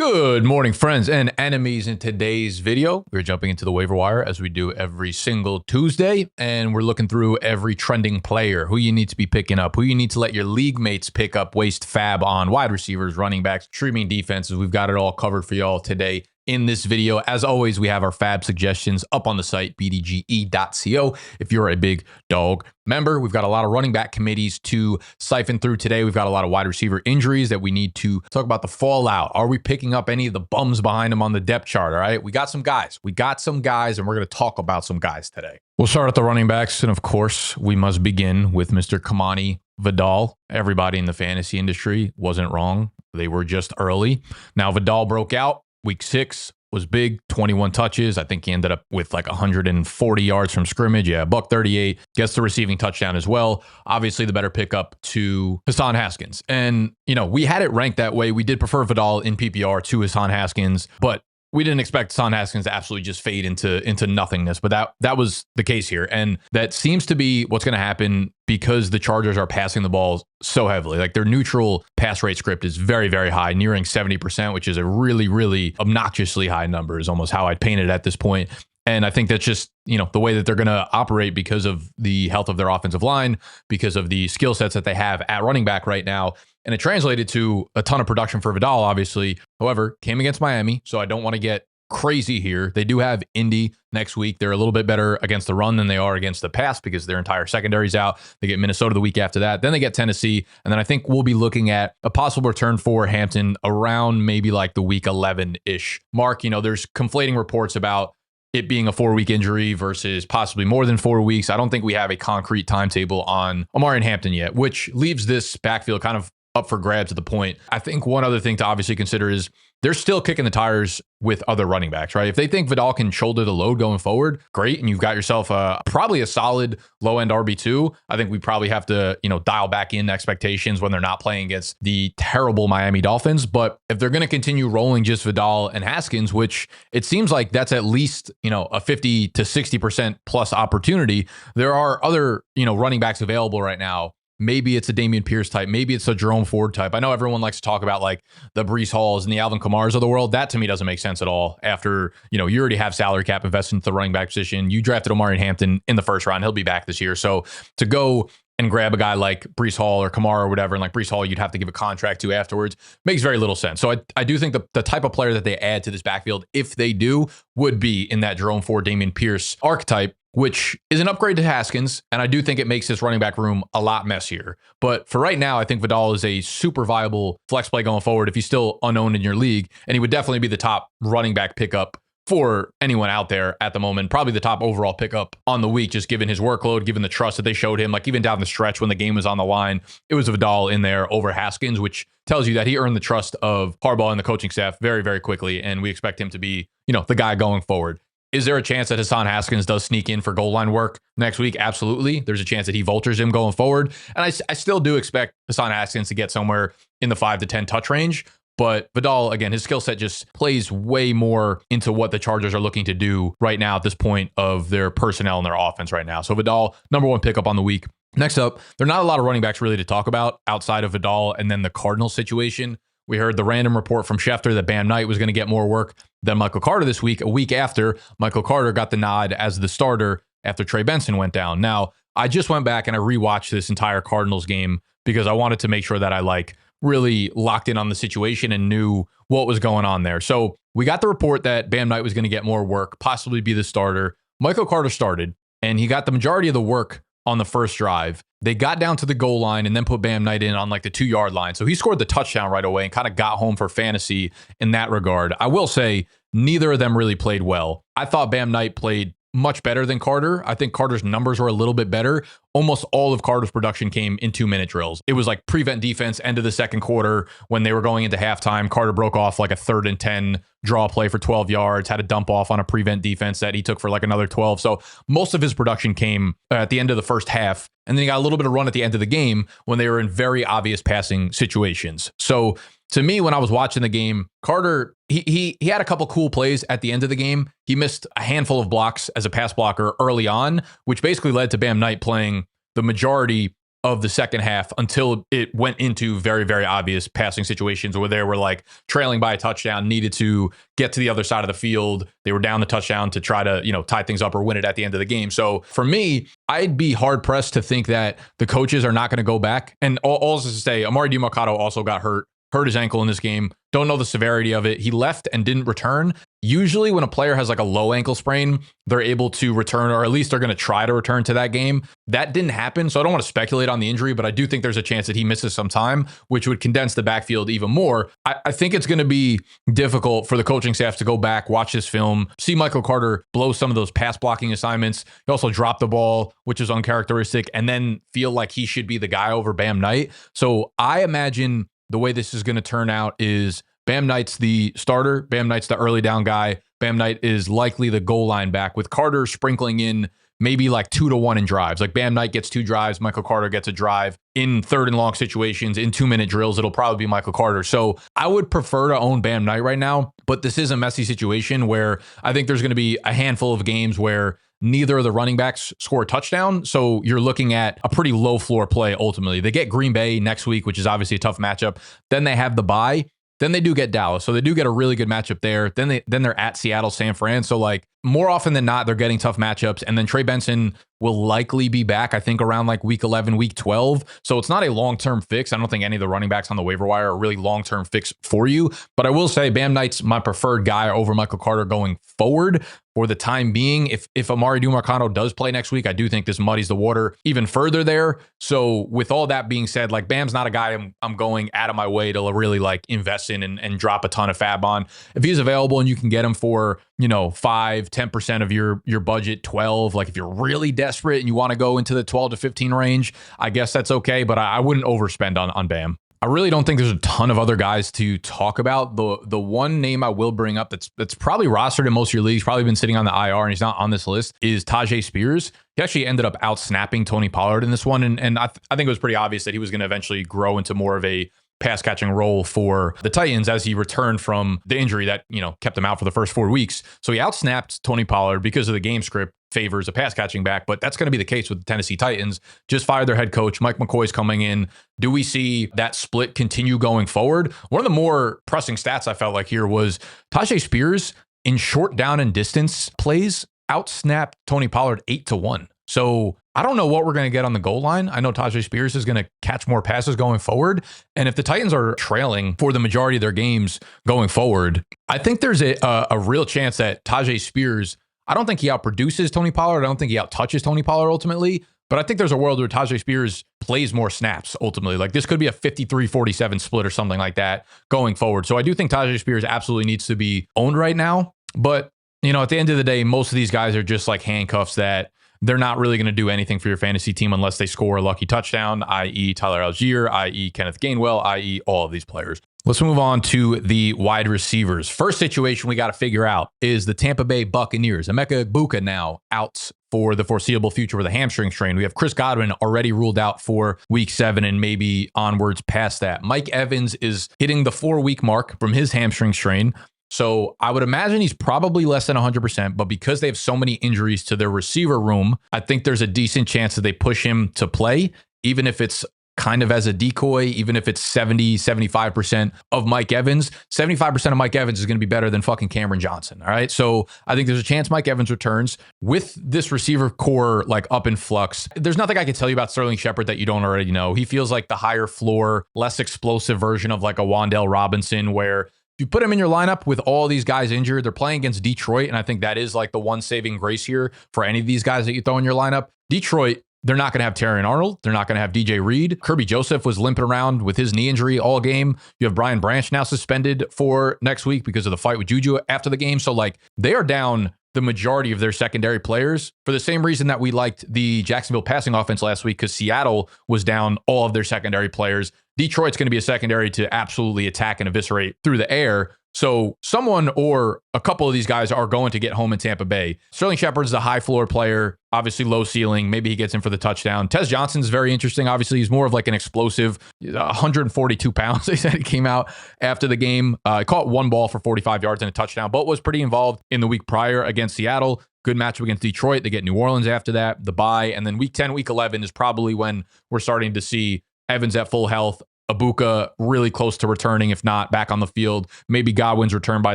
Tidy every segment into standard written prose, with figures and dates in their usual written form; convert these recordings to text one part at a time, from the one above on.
Good morning, friends and enemies. In today's video, we're jumping into the waiver wire as we do every single Tuesday, and we're looking through every trending player, who you need to be picking up, who you need to let your league mates pick up, waste fab on, wide receivers, running backs, streaming defenses. We've got it all covered for y'all today in this video. As always, we have our fab suggestions up on the site, bdge.co. If you're a big dog member, we've got a lot of running back committees to siphon through today. We've got a lot of wide receiver injuries that we need to talk about the fallout. Are we picking up any of the bums behind them on the depth chart? All right, we got some guys, and we're going to talk about some guys today. We'll start at the running backs, and of course, we must begin with Mr. Kimani Vidal. Everybody in the fantasy industry wasn't wrong. They were just early. Now, Vidal broke out. Week 6 was big, 21 touches. I think he ended up with like 140 yards from scrimmage. Yeah, $138. Gets the receiving touchdown as well. Obviously, the better pickup to Hassan Haskins. And, you know, we had it ranked that way. We did prefer Vidal in PPR to Hassan Haskins, but we didn't expect Hassan Haskins to absolutely just fade into nothingness, but that was the case here. And that seems to be what's going to happen because the Chargers are passing the ball so heavily. Like, their neutral pass rate script is very, very high, nearing 70%, which is a really, really obnoxiously high number, is almost how I'd paint it at this point. And I think that's just, you know, the way that they're going to operate because of the health of their offensive line, because of the skill sets that they have at running back right now. And it translated to a ton of production for Vidal, obviously. However, came against Miami, so I don't want to get crazy here. They do have Indy next week. They're a little bit better against the run than they are against the pass because their entire secondary's out. They get Minnesota the week after that. Then they get Tennessee. And then I think we'll be looking at a possible return for Hampton around maybe like the week 11-ish mark. You know, there's conflating reports about it being a 4-week injury versus possibly more than 4 weeks. I don't think we have a concrete timetable on Amari and Hampton yet, which leaves this backfield kind of up for grabs at the point. I think one other thing to obviously consider is they're still kicking the tires with other running backs, right? If they think Vidal can shoulder the load going forward, great. And you've got yourself probably a solid low-end RB2. I think we probably have to, you know, dial back in expectations when they're not playing against the terrible Miami Dolphins. But if they're going to continue rolling just Vidal and Haskins, which it seems like that's at least, you know, a 50 to 60% plus opportunity, there are other, you know, running backs available right now. Maybe it's a Dameon Pierce type. Maybe it's a Jerome Ford type. I know everyone likes to talk about like the Breece Halls and the Alvin Kamars of the world. That to me doesn't make sense at all. After, you know, you already have salary cap invested into the running back position. You drafted Omari Hampton in the first round. He'll be back this year. So to go and grab a guy like Breece Hall or Kamara or whatever, and like Breece Hall, you'd have to give a contract to afterwards, makes very little sense. So I do think the type of player that they add to this backfield, if they do, would be in that Jerome Ford, Dameon Pierce archetype, which is an upgrade to Haskins. And I do think it makes this running back room a lot messier. But for right now, I think Vidal is a super viable flex play going forward if he's still unowned in your league. And he would definitely be the top running back pickup for anyone out there at the moment. Probably the top overall pickup on the week, just given his workload, given the trust that they showed him. Like, even down the stretch when the game was on the line, it was Vidal in there over Haskins, which tells you that he earned the trust of Harbaugh and the coaching staff very, very quickly. And we expect him to be, you know, the guy going forward. Is there a chance that Hassan Haskins does sneak in for goal line work next week? Absolutely. There's a chance that he vultures him going forward. And I still do expect Hassan Haskins to get somewhere in the 5 to 10 touch range. But Vidal, again, his skill set just plays way more into what the Chargers are looking to do right now at this point of their personnel and their offense right now. So Vidal, number 1 pickup on the week. Next up, there are not a lot of running backs really to talk about outside of Vidal and then the Cardinals situation. We heard the random report from Schefter that Bam Knight was going to get more work than Michael Carter this week, a week after Michael Carter got the nod as the starter after Trey Benson went down. Now, I just went back and I rewatched this entire Cardinals game because I wanted to make sure that I like really locked in on the situation and knew what was going on there. So we got the report that Bam Knight was going to get more work, possibly be the starter. Michael Carter started, and he got the majority of the work on the first drive. They got down to the goal line and then put Bam Knight in on like the 2-yard line. So he scored the touchdown right away and kind of got home for fantasy in that regard. I will say neither of them really played well. I thought Bam Knight played much better than Carter. I think Carter's numbers were a little bit better. Almost all of Carter's production came in 2-minute drills. It was like prevent defense, end of the second quarter when they were going into halftime. Carter broke off like a 3rd and 10 draw play for 12 yards, had a dump off on a prevent defense that he took for like another 12. So most of his production came at the end of the first half. And then he got a little bit of run at the end of the game when they were in very obvious passing situations. So to me, when I was watching the game, Carter, he had a couple cool plays at the end of the game. He missed a handful of blocks as a pass blocker early on, which basically led to Bam Knight playing the majority of the second half until it went into very, very obvious passing situations where they were like trailing by a touchdown, needed to get to the other side of the field. They were down the touchdown to try to, tie things up or win it at the end of the game. So for me, I'd be hard pressed to think that the coaches are not going to go back. And all this is to say, Amari DiMercato also got hurt his ankle in this game. Don't know the severity of it. He left and didn't return. Usually when a player has like a low ankle sprain, they're able to return, or at least they're going to try to return to that game. That didn't happen. So I don't want to speculate on the injury, but I do think there's a chance that he misses some time, which would condense the backfield even more. I think it's going to be difficult for the coaching staff to go back, watch this film, see Michael Carter blow some of those pass blocking assignments. He also dropped the ball, which is uncharacteristic, and then feel like he should be the guy over Bam Knight. So I imagine the way this is going to turn out is Bam Knight's the starter. Bam Knight's the early down guy. Bam Knight is likely the goal line back, with Carter sprinkling in maybe like 2-1 in drives. Like Bam Knight gets 2 drives, Michael Carter gets a drive. In third and long situations, in 2-minute drills, it'll probably be Michael Carter. So I would prefer to own Bam Knight right now, but this is a messy situation where I think there's going to be a handful of games where neither of the running backs score a touchdown. So you're looking at a pretty low floor play ultimately. They get Green Bay next week, which is obviously a tough matchup. Then they have the bye. Then they do get Dallas. So they do get a really good matchup there. Then they're at Seattle, San Fran. So like more often than not, they're getting tough matchups. And then Trey Benson will likely be back, I think, around like week 11, week 12. So it's not a long-term fix. I don't think any of the running backs on the waiver wire are really long-term fix for you. But I will say Bam Knight's my preferred guy over Michael Carter going forward for the time being. If Amari DiMercato does play next week, I do think this muddies the water even further there. So with all that being said, like Bam's not a guy I'm going out of my way to really like invest in and drop a ton of fab on. If he's available and you can get him for, 5-10% of your budget, 12, like if you're really desperate and you want to go into the 12 to 15 range, I guess that's okay. But I wouldn't overspend on Bam. I really don't think there's a ton of other guys to talk about. The one name I will bring up that's probably rostered in most of your leagues, probably been sitting on the IR and he's not on this list, is Tyjae Spears. He actually ended up out snapping Tony Pollard in this one. And I think it was pretty obvious that he was going to eventually grow into more of a pass catching role for the Titans as he returned from the injury that, kept him out for the first 4 weeks. So he outsnapped Tony Pollard because of the game script favors a pass catching back, but that's going to be the case with the Tennessee Titans. Just fired their head coach. Mike McCoy's coming in. Do we see that split continue going forward? One of the more pressing stats I felt like here was Tyjae Spears in short down and distance plays outsnapped Tony Pollard 8-1. So I don't know what we're going to get on the goal line. I know Tyjae Spears is going to catch more passes going forward. And if the Titans are trailing for the majority of their games going forward, I think there's a real chance that Tyjae Spears, I don't think he outproduces Tony Pollard. I don't think he outtouches Tony Pollard ultimately. But I think there's a world where Tyjae Spears plays more snaps ultimately. Like this could be a 53-47 split or something like that going forward. So I do think Tyjae Spears absolutely needs to be owned right now. But, at the end of the day, most of these guys are just like handcuffs that they're not really going to do anything for your fantasy team unless they score a lucky touchdown, i.e. Tyler Algier, i.e. Kenneth Gainwell, i.e. all of these players. Let's move on to the wide receivers. First situation we got to figure out is the Tampa Bay Buccaneers. Emeka Egbuka now out for the foreseeable future with a hamstring strain. We have Chris Godwin already ruled out for week 7 and maybe onwards past that. Mike Evans is hitting the 4-week mark from his hamstring strain. So I would imagine he's probably less than 100%, but because they have so many injuries to their receiver room, I think there's a decent chance that they push him to play, even if it's kind of as a decoy, even if it's 75% of Mike Evans. 75% of Mike Evans is going to be better than fucking Cameron Johnson. All right. So I think there's a chance Mike Evans returns with this receiver core like up in flux. There's nothing I can tell you about Sterling Shepard that you don't already know. He feels like the higher floor, less explosive version of like a Wan'Dale Robinson, where you put him in your lineup with all these guys injured, they're playing against Detroit. And I think that is like the one saving grace here for any of these guys that you throw in your lineup. Detroit, they're not going to have Terrion Arnold. They're not going to have DJ Reed. Kirby Joseph was limping around with his knee injury all game. You have Brian Branch now suspended for next week because of the fight with Juju after the game. So like they are down the majority of their secondary players for the same reason that we liked the Jacksonville passing offense last week, because Seattle was down all of their secondary players. Detroit's going to be a secondary to absolutely attack and eviscerate through the air. So someone or a couple of these guys are going to get home in Tampa Bay. Sterling Shepard's a high floor player, obviously low ceiling. Maybe he gets in for the touchdown. Tez Johnson's very interesting. Obviously, he's more of like an explosive, 142 pounds. They said he came out after the game. Caught one ball for 45 yards and a touchdown, but was pretty involved in the week prior against Seattle. Good matchup against Detroit. They get New Orleans after that, the bye. And then week 10, week 11 is probably when we're starting to see Evans at full health, Ibuka really close to returning, if not back on the field. Maybe Godwin's return by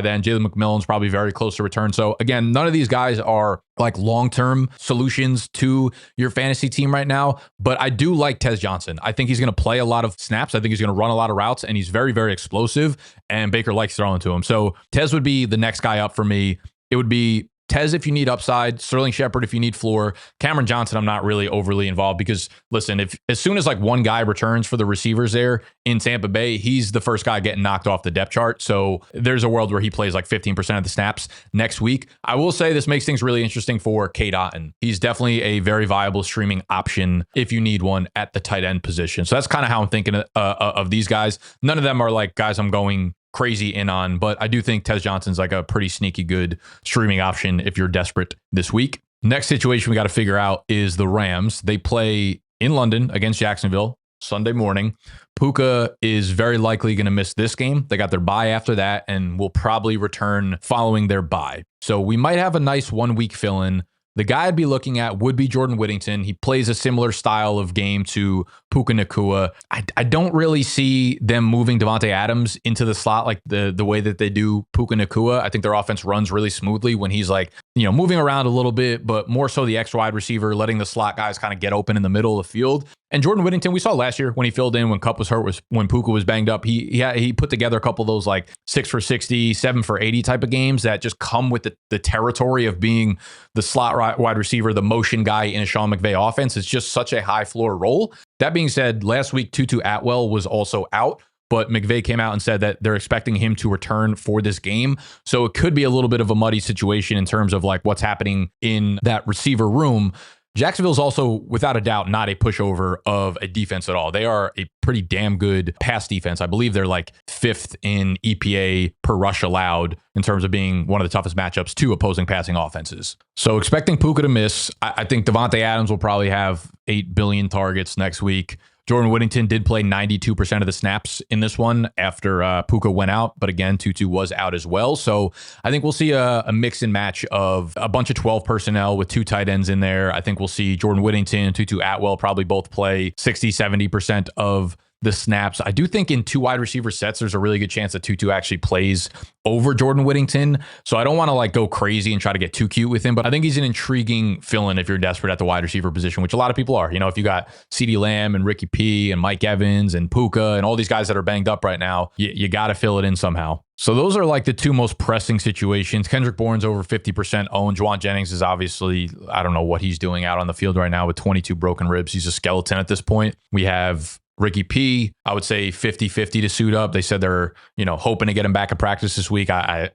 then. Jalen McMillan's probably very close to return. So again, none of these guys are like long-term solutions to your fantasy team right now. But I do like Tez Johnson. I think he's going to play a lot of snaps. I think he's going to run a lot of routes, and he's very, very explosive. And Baker likes throwing to him. So Tez would be the next guy up for me. It would be Tez if you need upside, Sterling Shepard if you need floor. Cameron Johnson, I'm not really overly involved because, listen, if as soon as like one guy returns for the receivers there in Tampa Bay, he's the first guy getting knocked off the depth chart. So there's a world where he plays like 15% of the snaps next week. I will say this makes things really interesting for Cade Otton. He's definitely a very viable streaming option if you need one at the tight end position. So that's kind of how I'm thinking of these guys. None of them are like guys I'm going crazy in on, but I do think Tez Johnson's like a pretty sneaky good streaming option if you're desperate this week. Next situation we got to figure out is the Rams. They play in London against Jacksonville Sunday morning. Puka is very likely going to miss this game. They got their bye after that and will probably return following their bye. So we might have a nice 1 week fill-in. The guy I'd be looking at would be Jordan Whittington. He plays a similar style of game to Puka Nacua. I don't really see them moving Davante Adams into the slot like the way that they do Puka Nacua. I think their offense runs really smoothly when he's like, moving around a little bit, but more so the X wide receiver, letting the slot guys kind of get open in the middle of the field. And Jordan Whittington, we saw last year when he filled in when Kupp was hurt, when Puka was banged up. He put together a couple of those like 6 for 60, 7 for 80 type of games that just come with the territory of being the slot wide receiver, the motion guy in a Sean McVay offense. It's just such a high floor role. That being said, last week Tutu Atwell was also out, but McVay came out and said that they're expecting him to return for this game. So it could be a little bit of a muddy situation in terms of like what's happening in that receiver room. Jacksonville's also, without a doubt, not a pushover of a defense at all. They are a pretty damn good pass defense. I believe they're like 5th in EPA per rush allowed in terms of being one of the toughest matchups to opposing passing offenses. So expecting Puka to miss, I think Davante Adams will probably have 8 billion targets next week. Jordan Whittington did play 92% of the snaps in this one after Puka went out. But again, Tutu was out as well. So I think we'll see a mix and match of a bunch of 12 personnel with 2 tight ends in there. I think we'll see Jordan Whittington and Tutu Atwell probably both play 60, 70% of the snaps. I do think in 2 wide receiver sets, there's a really good chance that Tutu actually plays over Jordan Whittington. So I don't want to like go crazy and try to get too cute with him, but I think he's an intriguing fill-in if you're desperate at the wide receiver position, which a lot of people are. If you got CeeDee Lamb and Ricky P and Mike Evans and Puka and all these guys that are banged up right now, you got to fill it in somehow. So those are like the 2 most pressing situations. Kendrick Bourne's over 50% owned. Juwan Jennings is obviously, I don't know what he's doing out on the field right now with 22 broken ribs. He's a skeleton at this point. We have Ricky P, I would say 50-50 to suit up. They said they're, hoping to get him back in practice this week. I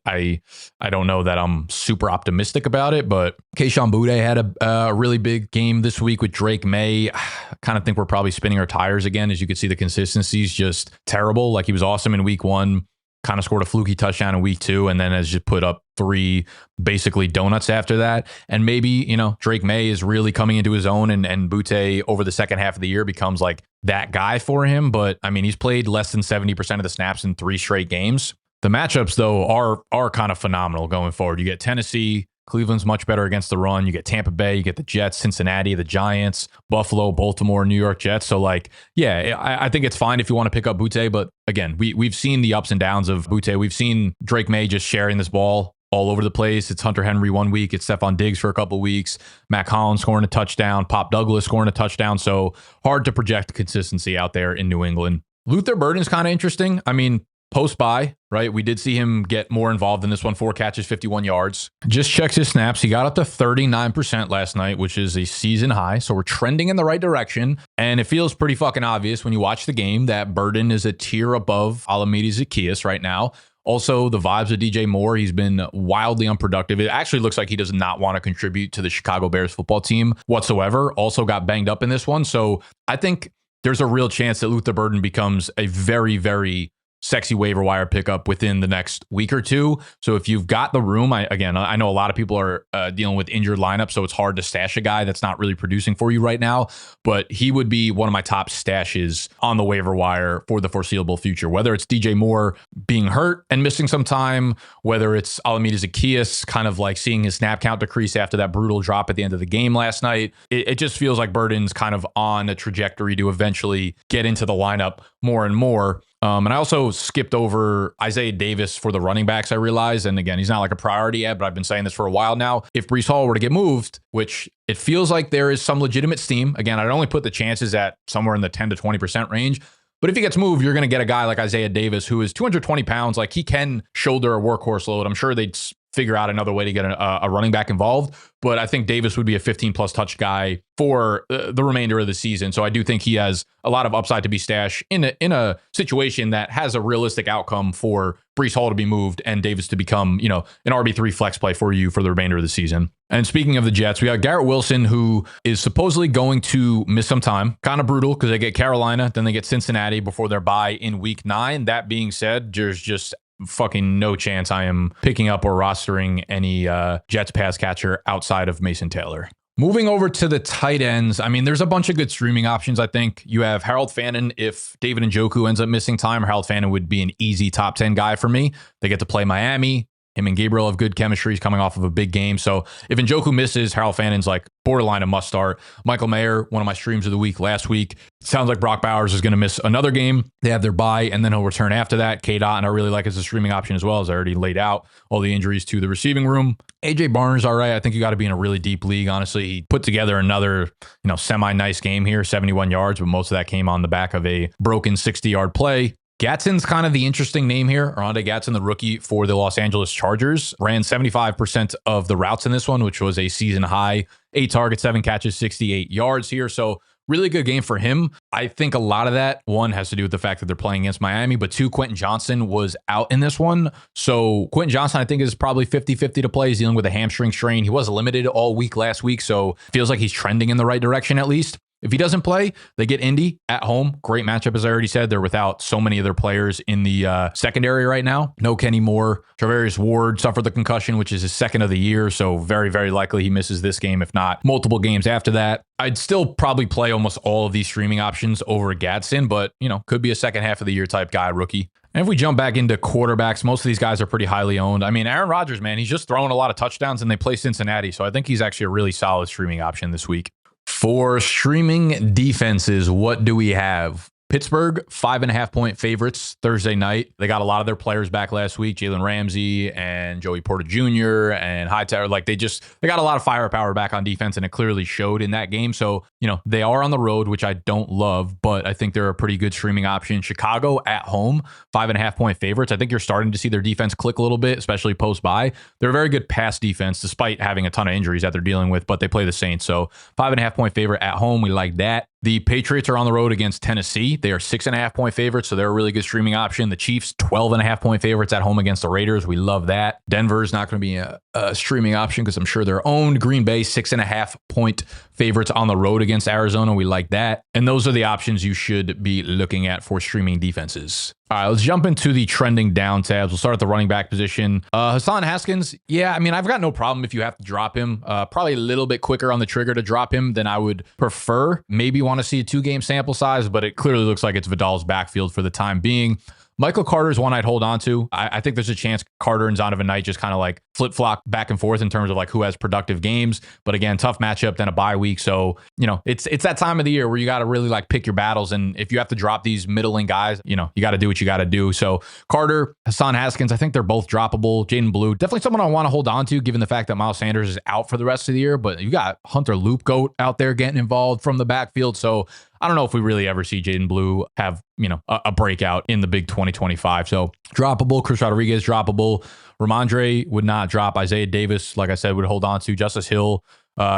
don't know that I'm super optimistic about it, but Kayshon Boutte had a really big game this week with Drake May. I kind of think we're probably spinning our tires again. As you can see, the consistency is just terrible. Like he was awesome in week 1. Kind of scored a fluky touchdown in week 2 and then has just put up 3 basically donuts after that. And maybe, Drake May is really coming into his own and Boutte over the second half of the year becomes like that guy for him. But I mean, he's played less than 70% of the snaps in 3 straight games. The matchups, though, are kind of phenomenal going forward. You get Tennessee. Cleveland's much better against the run. You get Tampa Bay, you get the Jets, Cincinnati, the Giants, Buffalo, Baltimore, New York Jets. So I think it's fine if you want to pick up Boutte. But again, we've seen the ups and downs of Boutte. We've seen Drake May just sharing this ball all over the place. It's Hunter Henry 1 week. It's Stephon Diggs for a couple of weeks. Matt Collins scoring a touchdown. Pop Douglas scoring a touchdown. So hard to project consistency out there in New England. Luther Burden's kind of interesting. I mean, post-bye, right? We did see him get more involved in this one. 4 catches, 51 yards. Just checks his snaps. He got up to 39% last night, which is a season high. So we're trending in the right direction. And it feels pretty fucking obvious when you watch the game that Burden is a tier above Alameda Zaccheaus right now. Also, the vibes of DJ Moore, he's been wildly unproductive. It actually looks like he does not want to contribute to the Chicago Bears football team whatsoever. Also got banged up in this one. So I think there's a real chance that Luther Burden becomes a very, very sexy waiver wire pickup within the next week or two. So if you've got the room, I know a lot of people are dealing with injured lineups, so it's hard to stash a guy that's not really producing for you right now. But he would be one of my top stashes on the waiver wire for the foreseeable future. Whether it's DJ Moore being hurt and missing some time, whether it's Alameda Zacchaeus kind of like seeing his snap count decrease after that brutal drop at the end of the game last night, it just feels like Burden's kind of on a trajectory to eventually get into the lineup more and more. And I also skipped over Isaiah Davis for the running backs, I realized. And again, he's not like a priority yet, but I've been saying this for a while now. If Breece Hall were to get moved, which it feels like there is some legitimate steam, again, I'd only put the chances at somewhere in the 10 to 20% range. But if he gets moved, you're going to get a guy like Isaiah Davis, who is 220 pounds. Like, he can shoulder a workhorse load. I'm sure they'd figure out another way to get a running back involved. But I think Davis would be a 15-plus touch guy for the remainder of the season. So I do think he has a lot of upside to be stashed in a situation that has a realistic outcome for Breece Hall to be moved and Davis to become, an RB3 flex play for you for the remainder of the season. And speaking of the Jets, we got Garrett Wilson, who is supposedly going to miss some time. Kind of brutal because they get Carolina, then they get Cincinnati before their bye in week 9. That being said, there's just fucking no chance I am picking up or rostering any Jets pass catcher outside of Mason Taylor. Moving over to the tight ends, I mean, there's a bunch of good streaming options, I think. You have Harold Fannin. If David Njoku ends up missing time, Harold Fannin would be an easy top 10 guy for me. They get to play Miami. Him and Gabriel have good chemistry. He's coming off of a big game. So if Njoku misses, Harold Fannin's like borderline a must start. Michael Mayer, one of my streams of the week last week. Sounds like Brock Bowers is going to miss another game. They have their bye, and then he'll return after that. Cade, and I really like as a streaming option as well, as I already laid out all the injuries to the receiving room. AJ Barnes, all right. I think you got to be in a really deep league. Honestly, he put together another, semi-nice game here, 71 yards, but most of that came on the back of a broken 60-yard play. Gadsden's kind of the interesting name here. Oronde Gadsden, the rookie for the Los Angeles Chargers, ran 75% of the routes in this one, which was a season high. 8 targets, 7 catches, 68 yards here. So really good game for him. I think a lot of that, one, has to do with the fact that they're playing against Miami, but two, Quentin Johnson was out in this one. So Quentin Johnson, I think, is probably 50-50 to play. He's dealing with a hamstring strain. He was limited all week last week, so feels like he's trending in the right direction at least. If he doesn't play, they get Indy at home. Great matchup, as I already said. They're without so many of their players in the secondary right now. No Kenny Moore. Travarius Ward suffered the concussion, which is his second of the year. So very, very likely he misses this game, if not multiple games after that. I'd still probably play almost all of these streaming options over Gadsden, but, could be a second half of the year type guy, rookie. And if we jump back into quarterbacks, most of these guys are pretty highly owned. I mean, Aaron Rodgers, man, he's just throwing a lot of touchdowns and they play Cincinnati. So I think he's actually a really solid streaming option this week. For streaming defenses, what do we have? Pittsburgh, 5.5-point favorites Thursday night. They got a lot of their players back last week, Jalen Ramsey and Joey Porter Jr. and Hightower. Like they got a lot of firepower back on defense, and it clearly showed in that game. So, they are on the road, which I don't love, but I think they're a pretty good streaming option. Chicago at home, 5.5-point favorites. I think you're starting to see their defense click a little bit, especially post-bye. They're a very good pass defense, despite having a ton of injuries that they're dealing with, but they play the Saints. So 5.5-point favorite at home. We like that. The Patriots are on the road against Tennessee. They are 6.5-point favorites, so they're a really good streaming option. The Chiefs, 12.5-point favorites at home against the Raiders. We love that. Denver's not going to be a streaming option because I'm sure they're owned. Green Bay, 6.5-point favorites on the road against Arizona. We like that. And those are the options you should be looking at for streaming defenses. All right, let's jump into the trending down tabs. We'll start at the running back position. Hassan Haskins, yeah, I mean, I've got no problem if you have to drop him. Probably a little bit quicker on the trigger to drop him than I would prefer. Maybe want to see a 2-game sample size, but it clearly looks like it's Vidal's backfield for the time being. Michael Carter is one I'd hold on to. I think there's a chance Carter and Zonovan Knight just kind of like flip-flop back and forth in terms of like who has productive games. But again, tough matchup, then a bye week. So, it's that time of the year where you got to really like pick your battles. And if you have to drop these middling guys, you got to do what you got to do. So Carter, Hassan Haskins, I think they're both droppable. Jaden Blue, definitely someone I want to hold on to given the fact that Miles Sanders is out for the rest of the year. But you got Hunter Loopgoat out there getting involved from the backfield. So I don't know if we really ever see Jaden Blue have, a breakout in the big 2025. So droppable. Chris Rodriguez, droppable. Ramondre would not drop. Isaiah Davis, like I said, would hold on to. Justice Hill,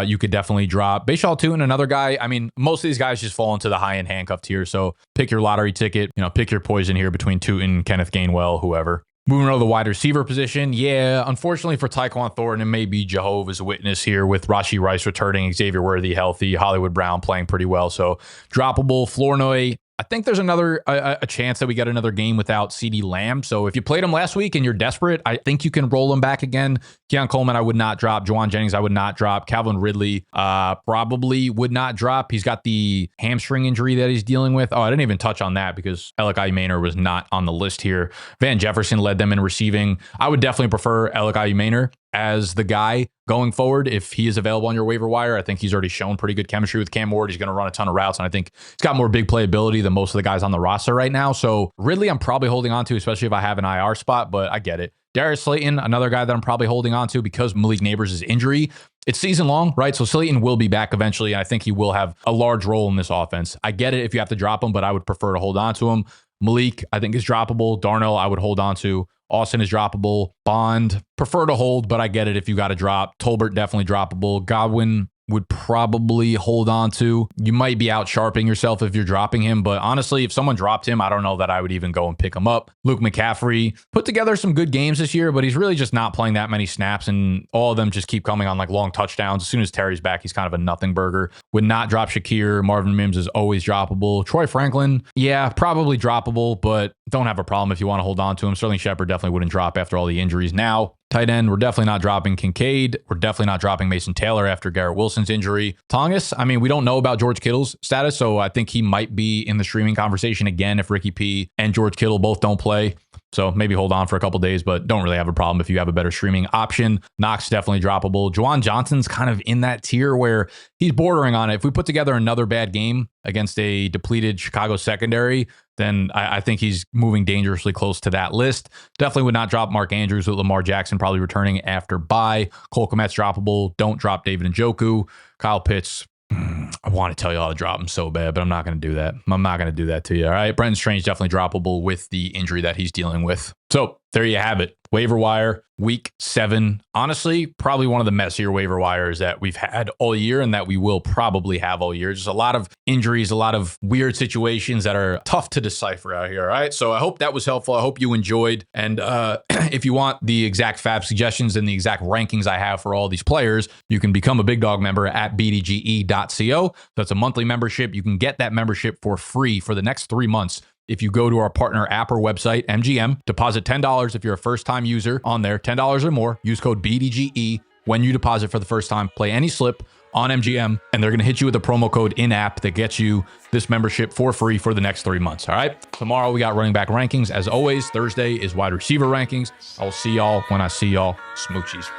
you could definitely drop. Bashal Tootin, another guy. I mean, most of these guys just fall into the high-end handcuff tier. So pick your lottery ticket, pick your poison here between Tootin, Kenneth Gainwell, whoever. Moving on to the wide receiver position. Yeah, unfortunately for Tyquan Thornton, it may be Jehovah's Witness here with Rashee Rice returning, Xavier Worthy healthy, Hollywood Brown playing pretty well. So droppable. Flournoy, I think there's a chance that we get another game without CeeDee Lamb. So if you played him last week and you're desperate, I think you can roll him back again. Keon Coleman, I would not drop. Juwan Jennings, I would not drop. Calvin Ridley, probably would not drop. He's got the hamstring injury that he's dealing with. Oh, I didn't even touch on that because Elikai Maynor was not on the list here. Van Jefferson led them in receiving. I would definitely prefer Elikai Maynor as the guy going forward if he is available on your waiver wire. I think he's already shown pretty good chemistry with Cam Ward. He's going to run a ton of routes, and I think he's got more big playability than most of the guys on the roster right now. So Ridley, I'm probably holding on to, especially if I have an IR spot, but I get it. Darius Slayton, another guy that I'm probably holding on to because Malik Neighbors' injury. It's season long, right? So Slayton will be back eventually, and I think he will have a large role in this offense. I get it if you have to drop him, but I would prefer to hold on to him. Malik, I think, is droppable. Darnell, I would hold on to. Austin is droppable. Bond, prefer to hold, but I get it if you got to drop. Tolbert, definitely droppable. Godwin would probably hold on to. You might be out sharping yourself if you're dropping him, but honestly, if someone dropped him, I don't know that I would even go and pick him up. Luke McCaffrey put together some good games this year, but he's really just not playing that many snaps, and all of them just keep coming on like long touchdowns. As soon as Terry's back, he's kind of a nothing burger. Would not drop Shakir. Marvin Mims is always droppable. Troy Franklin, yeah, probably droppable, but don't have a problem if you want to hold on to him. Sterling Shepard definitely wouldn't drop after all the injuries now. Tight end, we're definitely not dropping Kincaid. We're definitely not dropping Mason Taylor after Garrett Wilson's injury. Tongas, I mean, we don't know about George Kittle's status, so I think he might be in the streaming conversation again if Ricky P and George Kittle both don't play. So maybe hold on for a couple days, but don't really have a problem if you have a better streaming option. Knox, definitely droppable. Juwan Johnson's kind of in that tier where he's bordering on it. If we put together another bad game against a depleted Chicago secondary, then I think he's moving dangerously close to that list. Definitely would not drop Mark Andrews with Lamar Jackson probably returning after bye. Cole Kmet's droppable. Don't drop David Njoku. Kyle Pitts, I want to tell you how to drop him so bad, but I'm not going to do that. I'm not going to do that to you. All right. Brenton Strange definitely droppable with the injury that he's dealing with. So there you have it. Waiver wire week 7. Honestly, probably one of the messier waiver wires that we've had all year and that we will probably have all year. Just a lot of injuries, a lot of weird situations that are tough to decipher out here. All right. So I hope that was helpful. I hope you enjoyed. And if you want the exact fab suggestions and the exact rankings I have for all these players, you can become a Big Dog member at bdge.co. That's a monthly membership. You can get that membership for free for the next 3 months. If you go to our partner app or website, MGM, deposit $10 if you're a first-time user on there, $10 or more, use code BDGE when you deposit for the first time, play any slip on MGM, and they're going to hit you with a promo code in-app that gets you this membership for free for the next 3 months, all right? Tomorrow, we got running back rankings. As always, Thursday is wide receiver rankings. I will see y'all when I see y'all. Smoochies.